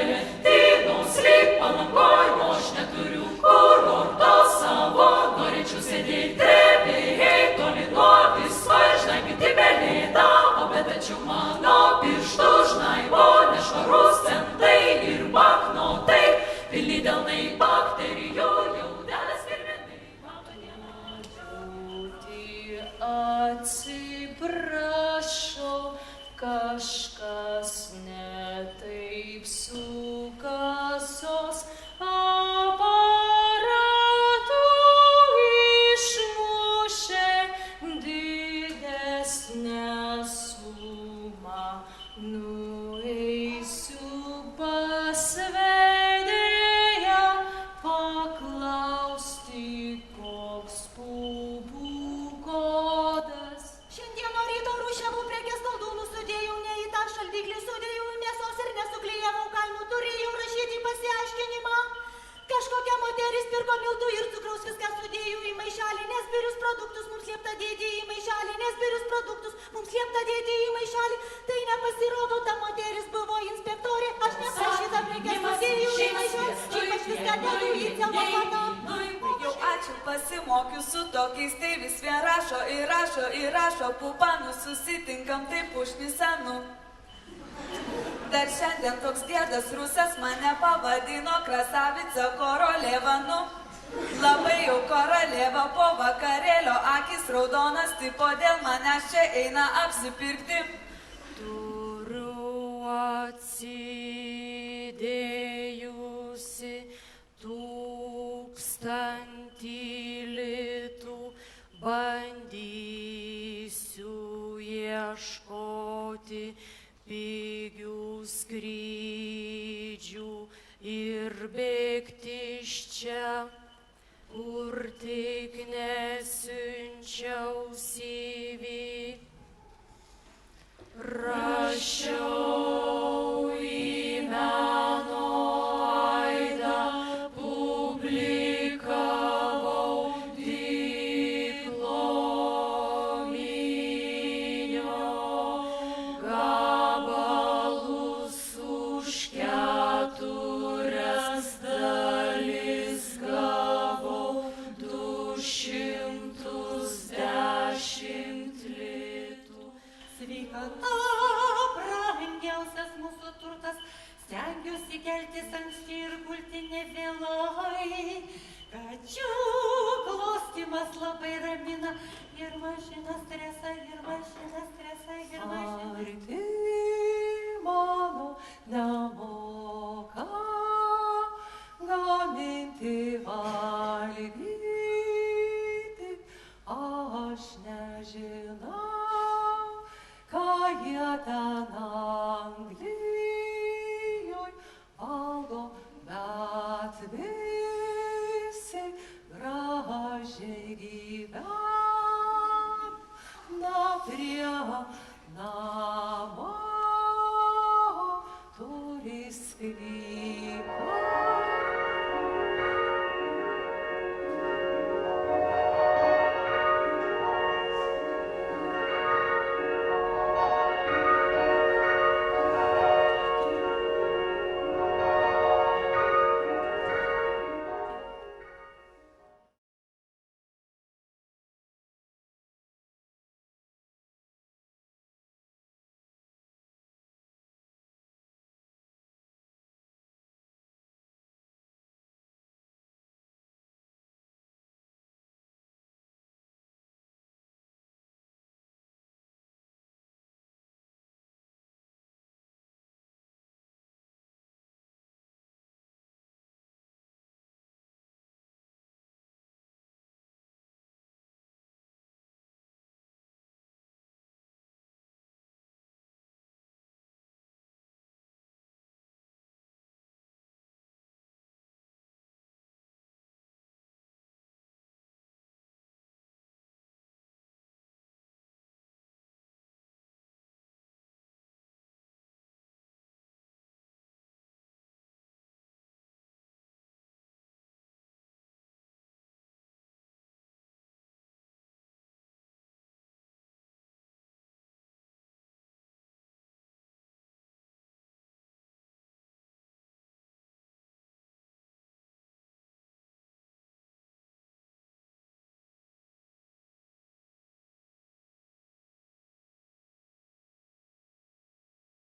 Lentynos lyg palangoj, o aš neturiu kurorto savo, norėčiau sėdėti drebėjai, toli nuo visko ir žnaibyti pelėdą, o betačiau mano pirštų žnaibo, nešvarus centai ir banknotai, pilni delnai bakterijų, jaudelės kirminai, mano nemačiau. Atsiprašau, kažkas ne taip su kasos aparatu išmušė didesnę sumą. Nueisiu pas vedėją paklausti, koks pūbų kodas. Šiandieno ryto rūšiavau prekės koldūnų, sudėjau ne į tą šaldiklį, sudėjau į mėsos ir nesuklijavau kainų, turėjau rašyti pasiaiškinimą. Kažkokia moteris pirko miltų ir cukraus, viską sudėjau į maišelį, nes birius produktus mums liepta dėti į maišelį, nes birius produktus mums liepta dėti į maišelį. Tai nepasirodo, ta moteris buvo inspektorė, aš neprašyta prekės sudėjau į maišelį, šiaip aš viską dedu į celofaną. Jau ačiū pasimokiu su tokiais, tai vis vien rašo ir rašo ir rašo, pupanų susitinkam taip užnisenu. Dar šiandien toks dėdas rusas mane pavadino krasavica korolevanu. Labai jau koroleva po vakarėlio, akis raudonas, tai podėl manęs čia eina apsipirkti. Turiu atsidėjusi 1000 litų, bandysiu ieškoti pigių skrydžių ir bėgti iš čia, kur tik nesiunčiau CV. Rašiau į meno aidą, publikavau diplominio, gabalus už 4 dalis gavau 210 litų. Sveikata, brangiausias mūsų turtas, stengiuosi keltis anksti ir gulti nevėlai. Kačių glostymas labai ramina ir mažina stresą, ir mažina stresą, ir mažina. Arti mano namo.